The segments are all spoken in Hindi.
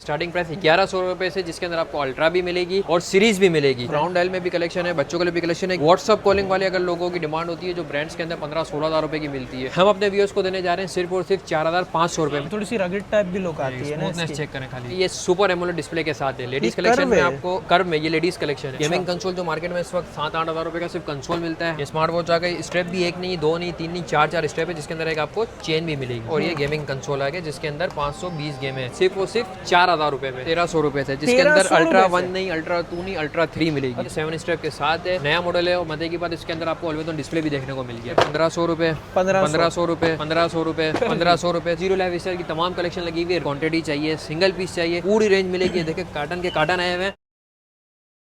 स्टार्टिंग प्राइस 1100 रुपए से, जिसके अंदर आपको अल्ट्रा भी मिलेगी और सीरीज भी मिलेगी। राउंड डायल में भी कलेक्शन है, बच्चों के लिए भी कलेक्शन है। व्हाट्सअप कॉलिंग वाले अगर लोगों की डिमांड होती है जो ब्रांड्स के अंदर 15-16 हज़ार रुपए की मिलती है, हम अपने व्यूअर्स को देने जा रहे हैं सिर्फ और सिर्फ 4500 रुपए में। थोड़ी सी रगड़ टाइप भी लुक आती है ना, चेक करें खाली। ये सुपर एमोलेड डिस्प्ले के साथ है। लेडीज कलेक्शन में आपको कर्व में ये लेडीज कलेक्शन है। गेमिंग कंसोल जो मार्केट में इस वक्त 7-8 हज़ार रुपए का सिर्फ कंसोल मिलता है। स्मार्ट वॉच आ गई, स्टेप भी एक नहीं, दो नहीं, तीन नहीं, चार स्टेप है, जिसके अंदर एक आपको चेन भी मिलेगी। और ये गेमिंग कंसोल आ गया जिसके अंदर 520 गेम है, सिर्फ और सिर्फ 4000 रुपए में, 1300 रुपए से, जिसके अंदर अल्ट्रा 1 नहीं, अल्ट्रा 2 नहीं, अल्ट्रा 3 मिलेगी। 7 स्टेप के साथ है, नया मॉडल है। और मजे की बात इसके अंदर आपको ऑलवेज ऑन डिस्प्ले भी देखने को मिल गया। 1500 रुपए, 1500 रुपए, 1500 रुपए, 1500 रुपए। जीरो लाइफ स्टाइल की तमाम कलेक्शन लगी हुई है। क्वांटिटी चाहिए, सिंगल पीस चाहिए, पूरी रेंज मिलेगी। देखिए कार्टन के कार्टन आए हुए हैं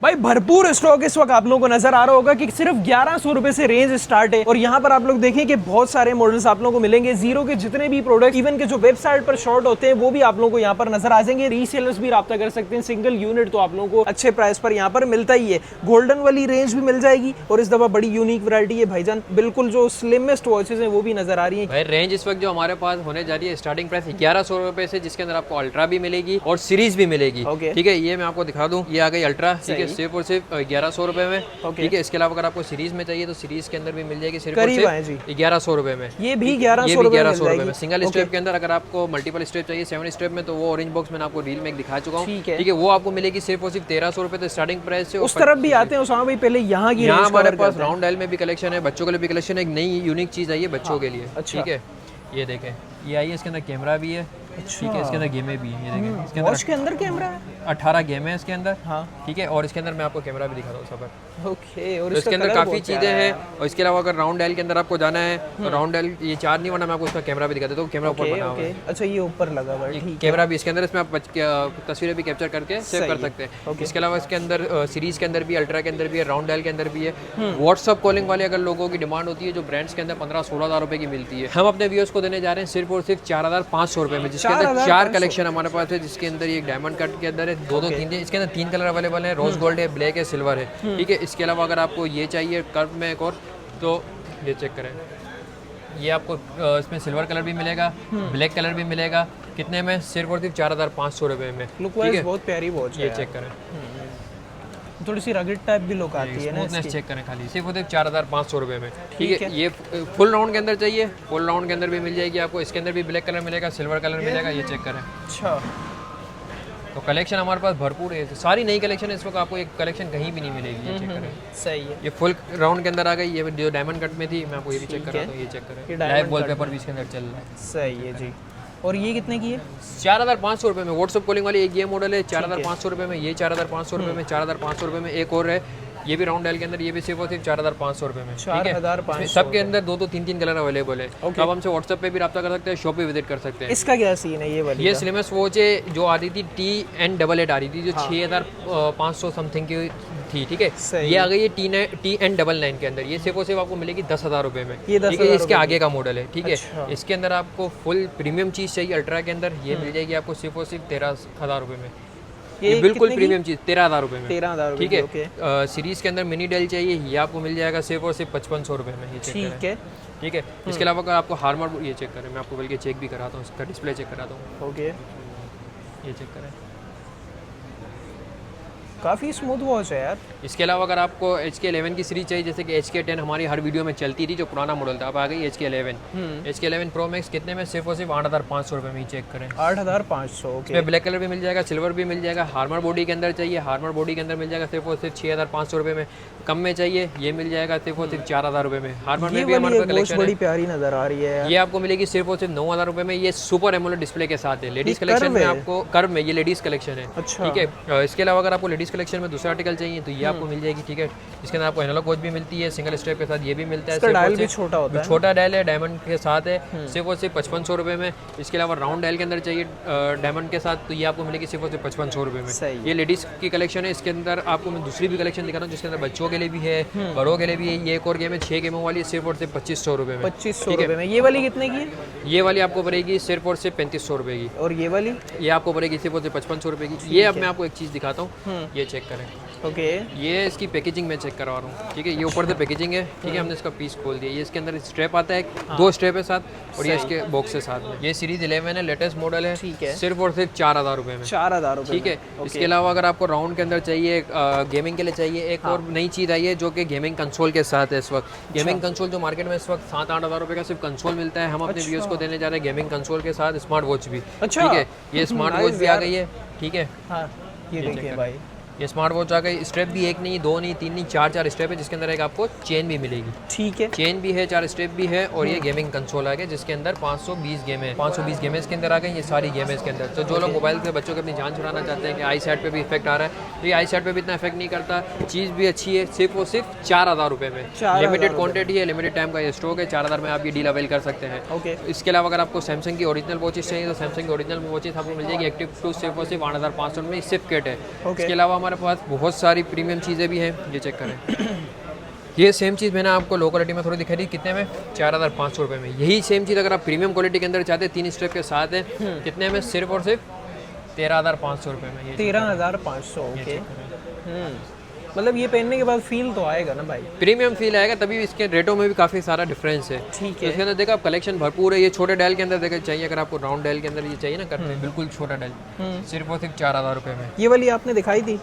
भाई, भरपूर स्टॉक इस वक्त आप लोगों को नजर आ रहा होगा कि सिर्फ 1100 रुपए से रेंज स्टार्ट है। और यहाँ पर आप लोग देखें कि बहुत सारे मॉडल्स आप लोगों को मिलेंगे। जीरो के जितने भी प्रोडक्ट, इवन के जो वेबसाइट पर शॉर्ट होते हैं, वो भी आप लोगों को यहाँ पर नजर आ जाएंगे। रीसेलर्स भी राब्ता कर सकते हैं। सिंगल यूनिट तो आप लोगों को अच्छे प्राइस पर यहाँ पर मिलता ही है। गोल्डन वाली रेंज भी मिल जाएगी और इस दफा बड़ी यूनिक वैरायटी है भाईजान। बिल्कुल जो स्लिमेस्ट वॉचेस है वो भी नजर आ रही है। भाई रेंज इस वक्त जो हमारे पास होने जा रही है, स्टार्टिंग प्राइस 1100 रुपए से, जिसके अंदर आपको अल्ट्रा भी मिलेगी और सीरीज भी मिलेगी। ठीक है, ये मैं आपको दिखा दूं, ये आ गई अल्ट्रा। ठीक है, सिर्फ और सिर्फ 1100 रुपए में। ठीक है, इसके अलावा अगर आपको सीरीज में चाहिए तो सीरीज के अंदर भी मिल जाएगी सिर्फ 1100 रुपए में। ये भी 1100 रुपए में। सिंगल स्टेप के अंदर अगर आपको मल्टीपल स्टेप चाहिए 7 स्टेप में, तो वो ऑरेंज बॉक्स में आपको रील में दिखा चुका हूँ। ठीक है, वो आपको मिलेगी सिर्फ और सिर्फ 1300 रुपए तो स्टार्टिंग प्राइस से। उस तरफ भी आते हैं उसामा भाई, पहले यहाँ की यहाँ हमारे पास राउंड डायल में भी कलेक्शन है, बच्चों के लिए भी कलेक्शन है। एक नई यूनिक चीज आई है बच्चों के लिए। ठीक है, ये देखें, ये आई है, इसके अंदर कैमरा भी है। ठीक है, इसके अंदर गेमें भी है। ये देखें, इसके अंदर वॉच के अंदर कैमरा है, 18 गेम है इसके अंदर। हाँ, ठीक है, और इसके अंदर मैं आपको कैमरा भी दिखा दूँ सब। ओके, और तो इसके अंदर काफी चीजें हैं। और इसके अलावा अगर राउंड डायल के अंदर आपको जाना है तो राउंड डायल ये 4 नहीं, वरना मैं आपको उसका कैमरा भी दिखा देता हूँ। कैमरा ऊपर बना हुआ है। अच्छा, ये ऊपर लगा हुआ है। ठीक, कैमरा भी इसके अंदर, इसमें आप तस्वीरें भी कैप्चर करके सेव कर सकते हैं। इसके अलावा इसके अंदर सीरीज के अंदर भी, अल्ट्रा के अंदर भी है, राउंड डायल के अंदर भी है। व्हाट्सअप कॉलिंग वाले अगर लोगों की डिमांड होती है जो ब्रांड्स के अंदर 15-16 हज़ार रुपए की मिलती है, हम अपने व्यूअर्स को देने जा रहे हैं सिर्फ और सिर्फ 4500 रुपए में, जिसके अंदर 4 कलेक्शन हमारे पास है। जिसके अंदर ये डायमंड कट के अंदर है, 2-2 3 इसके अंदर 3 कलर अवेलेबल है। रोज गोल्ड है, ब्लैक है, सिल्वर है। ठीक है, इसके अलावा अगर आपको ये चाहिए कर्व में एक और, तो ये चेक करें, ये आपको इसमें सिल्वर कलर भी मिलेगा, ब्लैक कलर भी मिलेगा। कितने में? सिर्फ और सिर्फ 4500 रुपए में। लुक वाइज बहुत प्यारी वॉच है। ये चेक करें, थोड़ी सी रगड़ टाइप भी लुक आती है ना, स्मूथनेस चेक करें खाली, सिर्फ और सिर्फ 4500 रुपए में। ठीक है, ये फुल राउंड के अंदर चाहिए, फुल राउंड के अंदर भी मिल जाएगी आपको। इसके अंदर भी ब्लैक कलर मिलेगा, सिल्वर कलर मिलेगा। ये चेक करें। अच्छा, तो कलेक्शन हमारे पास भरपूर है, सारी नई कलेक्शन है इस वक्त, आपको एक कलेक्शन कहीं भी नहीं मिलेगी। ये चेक करें, सही है। ये फुल राउंड के अंदर आ गई। ये जो डायमंड कट में थी, मैं आपको ये भी चेक कर रहा हूँ। ये चेक करें, लाइव वॉलपेपर भी इसके अंदर चल रहा है। सही है जी। और ये कितने की है? 4500 रुपए में। व्हाट्सअप कॉलिंग वाली एक ये मॉडल है 4500 रुपए में, ये 4500 रुपए में, 4500 रुपए में एक और है, ये भी राउंड डायल के अंदर, ये भी सिर्फ और सिर्फ 4500 रुपए में। 4500 सबके अंदर 2-2 3-3 कलर अवेलेबल है। तो आप हमसे व्हाट्सएप पे भी रब्ता कर सकते हैं, शॉप पे विजिट कर सकते हैं। इसका क्या सीन है? ये वाली ये स्लिमेस्ट वॉच है जो आ रही थी TN88 आ रही थी, जो 6500 समथिंग की थी। ठीक है, ये आ गई है TN99 के अंदर, ये सिर्फ और सिर्फ आपको मिलेगी 10,000 रुपए में। ठीक है, इसके आगे का मॉडल है। ठीक है, इसके अंदर आपको फुल प्रीमियम चीज़ चाहिए अल्ट्रा के अंदर, ये मिल जाएगी आपको सिर्फ और सिर्फ 13,000 रुपए में। ये बिल्कुल प्रीमियम चीज 13,000 रुपए में। 13,000। ठीक है, सीरीज के अंदर मिनी डेल चाहिए, ये आपको मिल जाएगा सिर्फ और सिर्फ 5500 रुपए में। ये ठीक है, ठीक है। इसके अलावा अगर आपको हार्मर, ये चेक करें, मैं आपको बल्कि चेक भी कराता हूँ, इसका डिस्प्ले चेक कराता हूँ। ओके, ये चेक करें, काफ़ी स्मूथ वॉच है यार। इसके अलावा अगर आपको HK11 की सीरीज चाहिए, जैसे कि HK10 हमारी हर वीडियो में चलती थी, जो पुराना मॉडल था, अब आ गई HK11। HK11 Pro Max कितने में? सिर्फ और सिर्फ 8500 रुपए में। चेक करें, 8500। इसमें ब्लैक कलर भी मिल जाएगा, सिल्वर भी मिल जाएगा। हार्मर बॉडी के अंदर चाहिए, हार्मर बॉडी के अंदर मिल जाएगा सिर्फ और सिर्फ 6500 रुपए में। कम में चाहिए, ये मिल जाएगा सिर्फ और सिर्फ 4000 रुपए में। हार्मर में भी हमारे पास कलेक्शन बड़ी प्यारी नजर आ रही है। ये आपको मिलेगी सिर्फ और सिर्फ 9000 रुपए में। ये सुपर एमोलेड डिस्प्ले के साथ है। लेडीज कलेक्शन में आपको कर्व में, ये लेडीज कलेक्शन है। ठीक है, इसके अलावा अगर आपको लेडीज कलेक्शन में दूसरा आर्टिकल चाहिए तो ये आपको मिल जाएगी। ठीक है, इसके अंदर आपको एनालॉग वॉच भी मिलती है, सिंगल स्टेप के साथ ये भी मिलता है। डायल भी छोटा होता है, छोटा डायल है, डायमंड के साथ है, सिर्फ और सिर्फ 5500 रुपए में। इसके अलावा राउंड डायल के अंदर चाहिए डायमंड के साथ, तो ये आपको मिलेगी सिर्फ और सिर्फ 5500 रुपए में। ये लेडीज की कलेक्शन है। इसके अंदर आपको मैं दूसरी भी कलेक्शन दिखा रहा हूँ, जिसके अंदर बच्चों के लिए भी है, बड़ों के लिए भी है। ये एक और गेम है 6 गेमों वाली, सिर्फ और सिर्फ 2500 रुपए में। 2500 रुपए में। ये वाली कितने की है? ये वाली आपको पड़ेगी सिर्फ और सिर्फ 3500 रुपए की। और ये वाली? ये आपको पड़ेगी सिर्फ और सिर्फ 5500 रुपए की। ये अब मैं आपको एक चीज़ दिखाता हूँ, ये चेक करें, ओके ये इसकी पैकेजिंग में चेक करवा रहा हूँ, ठीक है। ये ऊपर से पैकेजिंग है, ठीक है। हमने इसका पीस खोल दिया, ये इसके अंदर स्ट्रैप आता है, 2 स्ट्रैप है साथ, और ये इसके बॉक्स के साथ में। ये सीरीज 11 है, लेटेस्ट मॉडल है, ठीक है। सिर्फ और सिर्फ 4000 रुपये में, 4000 रुपये, ठीक है। इसके अलावा अगर आपको राउंड के अंदर चाहिए, गेमिंग के लिए चाहिए, एक और नई चीज़ आई है जो कि गेमिंग कंसोल के साथ है इस वक्त। गेमिंग कंसोल जो मार्केट में इस वक्त 7-8 हज़ार रुपये का सिर्फ कंसोल मिलता है, हम अपने व्यूअर्स को देने जा रहे हैं गेमिंग कंसोल के साथ स्मार्ट वॉच भी, ठीक है। ये स्मार्ट वॉच भी आ गई है, ठीक है। हाँ, ये देखिए भाई, ये स्मार्ट वॉच आ गई। स्ट्रैप भी एक नहीं, 2 नहीं, 3 नहीं, 4 स्ट्रैप है, जिसके अंदर एक आपको चेन भी मिलेगी, ठीक है। चेन भी है, 4 स्ट्रैप भी है, और ये गेमिंग कंसोल आ गया जिसके अंदर 520 गेम है, 520 गेम इसके अंदर आ गई, ये सारी गेम है इसके अंदर। तो जो लोग मोबाइल से बच्चों के अपनी जान छुड़ाना चाहते हैं कि आई साइड पे भी इफेक्ट आ रहा है, तो ये आई साइड पे भी इतना इफेक्ट नहीं करता, चीज़ भी अच्छी है, सिर्फ और सिर्फ 4000 रुपये में। लिमिटेड क्वांटिटी है, लिमिटेड टाइम का ये स्टॉक है, 4000 में आप ये डील अवेल कर सकते हैं, ओके। इसके अलावा अगर आपको सैमसंग की ओरिजिनल वॉचेस चाहिए तो सैमसंग की ओरिजिनल वॉचेस आपको मिल जाएगी एक्टिव 2 सिर्फ और सिर्फ 8500 में, सिर्फ किट है। इसके अलावा हमारे पास बहुत सारी प्रीमियम चीज़ें भी हैं, ये चेक करें। ये सेम चीज़ मैंने आपको लो क्वालिटी में थोड़ी दिखाई दी, कितने में, 4500 रुपये में। यही सेम चीज़ अगर आप प्रीमियम क्वालिटी के अंदर चाहते हैं, 3 स्ट्रैप के साथ है, कितने में, सिर्फ और सिर्फ 13500 रुपये में। 13500, ओके। मतलब ये पहनने के बाद फील तो आएगा ना भाई, प्रीमियम फील आएगा, तभी इसके रेटों में भी काफ़ी सारा डिफरेंस है, ठीक तो है। इसके अंदर देखा आप कलेक्शन भरपूर है। ये छोटे डायल के अंदर देखा चाहिए, अगर आपको राउंड डायल के अंदर ये चाहिए ना करते हैं, बिल्कुल छोटा डायल, सिर्फ और सिर्फ 4000 रुपये में। ये वाली आपने दिखाई थी,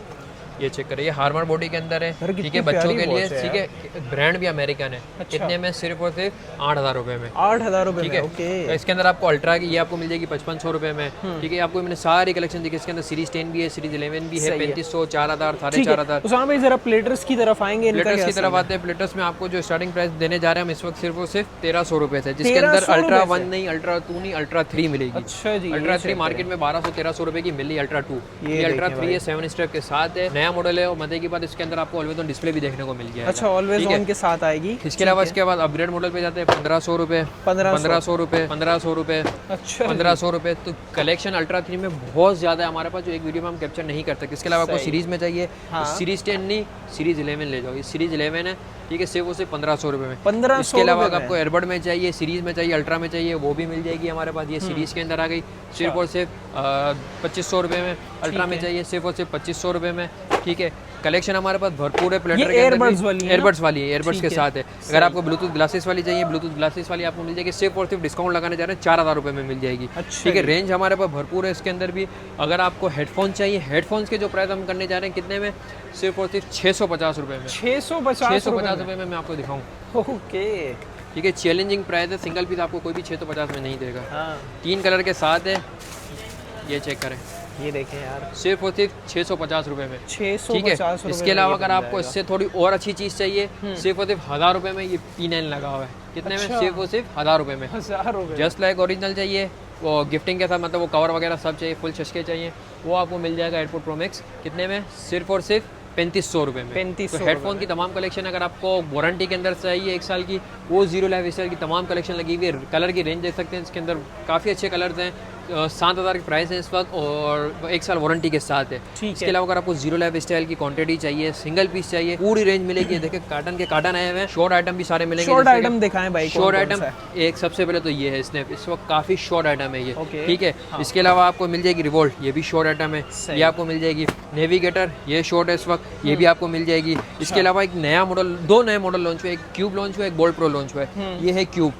ये चेक करिए, हार्मर बॉडी के अंदर है, ठीक है, बच्चों के लिए, ठीक है। ब्रांड भी अमेरिकन है, कितने में, सिर्फ और सिर्फ 8000 रुपये में, 8000 रुपये ठीक में, है। ओके। तो इसके अंदर आपको अल्ट्रा की ये आपको मिल जाएगी 5500 रुपये में, ठीक है। आपको मैंने सारी कलेक्शन देखी, इसके अंदर सीरीज 10 भी है, सीरीज 11 भी है, 3500, 4000, 4500। उसामा भाई जरा प्लेटर्स की तरफ आएंगे, प्लेटर्स की तरफ आते हैं। प्लेटर्स में आपको जो स्टार्टिंग प्राइस देने जा रहे हैं हम इस वक्त, सिर्फ और सिर्फ 1300 रुपये से, जिसके अंदर अल्ट्रा 1 नहीं, अल्ट्रा 2 नहीं, अल्ट्रा 3 मिलेगी। अच्छा जी, अल्ट्रा 3 मार्केट में 1200-1300 रुपये की मिली, अल्ट्रा 2 ये अल्ट्रा 3 है, 7 स्टेप के साथ है, नया मॉडल है। और मजे की बात, इसके अंदर आपको ऑलवेज ऑन डिस्प्ले भी देखने को मिल गया है। अच्छा, ऑलवेज ऑन के साथ आएगी। इसके अलावा इसके बाद अपग्रेड मॉडल पे जाते हैं, 1500 रुपये, 1500 रुपये, 1500 रुपये, अच्छा 1500 रुपये। तो कलेक्शन अल्ट्रा 3 में बहुत ज़्यादा है हमारे पास, जो एक वीडियो में हम कैप्चर नहीं कर सकते। इसके अलावा आपको सीरीज में चाहिए, सीरीज 10 नहीं, सीरीज 11 ले जाओ, ये सीरीज 11 है, ठीक है, सिर्फ उसे 1500 रुपये में। 1500। इसके अलावा अगर आपको एयरबड में चाहिए, सीरीज में चाहिए, अल्ट्रा में चाहिए, वो भी मिल जाएगी हमारे पास। ये सीरीज के अंदर आ गई, सिर्फ और सिर्फ 2500 रुपये में। अल्ट्रा में चाहिए, सिर्फ और सिर्फ 2500 रुपये में, ठीक है। कलेक्शन हमारे पास भरपूर है। प्लेटर के अंदर एयरबड्स वाली है, एयरबड्स के साथ है। अगर आपको ब्लूटूथ ग्लासेस वाली चाहिए, ब्लूटूथ ग्लासेस वाली आपको मिल जाएगी, सिर्फ और सिर्फ डिस्काउंट लगाने जा रहे हैं 4000 रुपये में मिल जाएगी, ठीक है। रेंज हमारे पास भरपूर है इसके अंदर भी। अगर आपको हेडफोन चाहिए, हेडफोन्स के जो प्राइस हम करने जा रहे हैं कितने में, सिर्फ और सिर्फ 650 रुपये में। 650 रुपये में मैं आपको दिखाऊँ, ओके, ठीक है। चैलेंजिंग प्राइस है, सिंगल पीस आपको कोई भी 650 में नहीं देगा। 3 कलर के साथ है, ये चेक करें, ये देखें यार, सिर्फ और सिर्फ 650 रुपये में, 650 रुपये। इसके अलावा अगर आपको इससे थोड़ी और अच्छी चीज़ चाहिए, सिर्फ और सिर्फ 1000 रुपये में ये P9 लगा हुआ है, कितने में, सिर्फ और सिर्फ 1000 रुपये में। 1000 रुपये, जस्ट लाइक ओरिजिनल चाहिए, वो गिफ्टिंग के साथ, मतलब वो कवर वगैरह सब चाहिए, फुल चस्के चाहिए, वो आपको मिल जाएगा एयरपोर्ट प्रो मैक्स, कितने में, सिर्फ और सिर्फ 3500 रुपये में। 3500। तो हेडफोन की तमाम कलेक्शन अगर आपको वारंटी के अंदर चाहिए 1 साल की, वो जीरो लाइफ स्टाइल की तमाम कलेक्शन लगी हुई है। कलर की रेंज देख सकते हैं, इसके अंदर काफ़ी अच्छे कलर्स हैं। 7000 की प्राइस है इस वक्त, और 1 साल वारंटी के साथ है। इसके अलावा अगर आपको जीरो लाइफ स्टाइल की क्वांटिटी चाहिए, सिंगल पीस चाहिए, पूरी रेंज मिलेगी। देखिए कार्टन के कार्टन आए हुए हैं, शॉर्ट आइटम भी सारे मिलेंगे। शॉर्ट आइटम दिखाएं भाई, शॉर्ट आइटम एक सबसे पहले तो ये है स्नैप, इस वक्त काफ़ी शॉर्ट आइटम है ये, ठीक है। इसके अलावा आपको मिल जाएगी रिवोल्ट, ये भी शॉर्ट आइटम है, ये आपको मिल जाएगी। नेविगेटर, ये शॉर्ट है इस वक्त, ये भी आपको मिल जाएगी। इसके अलावा एक नया मॉडल, 2 नए मॉडल लॉन्च हुए, एक क्यूब लॉन्च हुआ, एक बोल्ट प्रो लॉन्च हुआ है। ये है क्यूब,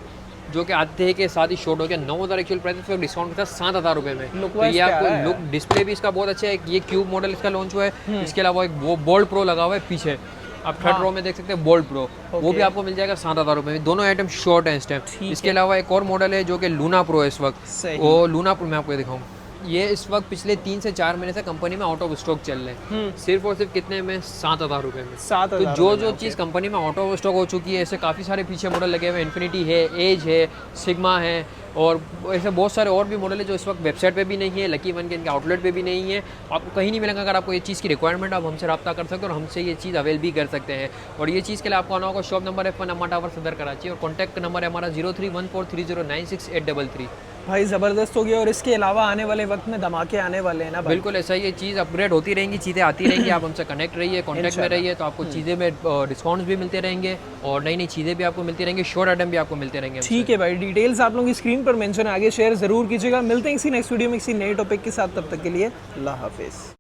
जो कि आते के साथ ही शॉर्ट हो गया। 9000 एक्चुअल प्राइस है, डिस्काउंट के साथ 7000 रुपये में। तो ये आपको लुक, डिस्प्ले भी इसका बहुत अच्छा है। ये क्यूब मॉडल इसका लॉन्च हुआ है। इसके अलावा एक वो बोल्ट प्रो लगा हुआ है पीछे, आप थर्ड रो में देख सकते हैं, बोल्ट प्रो, वो भी आपको मिल जाएगा 7000 रुपये में। दोनों आइटम शॉर्ट है इस टाइम। इसके अलावा एक और मॉडल है जो कि लूना प्रो है इस वक्त, वो लूना प्रो मैं आपको दिखाऊँ। ये इस वक्त पिछले 3 से 4 महीने से कंपनी में आउट ऑफ स्टॉक चल रहे हैं, सिर्फ और सिर्फ कितने में, 7000 रुपये में। 7000। तो जो चीज़ कंपनी में आउट ऑफ स्टॉक हो चुकी है, ऐसे काफ़ी सारे पीछे मॉडल लगे हुए हैं। इन्फिनिटी है, एज है, सिग्मा है, और ऐसे बहुत सारे और भी मॉडल है जो इस वक्त वेबसाइट पे भी नहीं है, लकी वन के इनके आउटलेट पे भी नहीं है, आपको कहीं नहीं मिलेगा। अगर आपको ये चीज़ की रिक्वायरमेंट, आप हमसे रब्ता कर सकते हो और हमसे ये चीज़ अवेल भी कर सकते हैं। और ये चीज़ के लिए आपको आना होगा, शॉप नंबर F1 अम्मा टावर सदर कराची, और कॉन्टैक्ट नंबर है हमारा 031430968333। भाई ज़बरदस्त हो गया। और इसके अलावा आने वाले वक्त में धमाके आने वाले हैं ना भाई? बिल्कुल ऐसा ही, ये चीज़ अपग्रेड होती रहेंगी, चीज़ें आती रहेंगी, आप हमसे कनेक्ट रहिए, कॉन्टैक्ट में रहिए, तो आपको चीज़ें में डिस्काउंट्स भी मिलते रहेंगे और नई नई चीज़ें भी आपको मिलती रहेंगी, शॉर्ट आइटम भी आपको मिलते रहेंगे। ठीक है भाई, डिटेल्स आप लोगों की स्क्रीन पर मेंशन, आगे शेयर ज़रूर कीजिएगा। मिलते हैं किसी नेक्स्ट वीडियो में किसी नए टॉपिक के साथ, तब तक के लिए अल्लाह हाफिज़।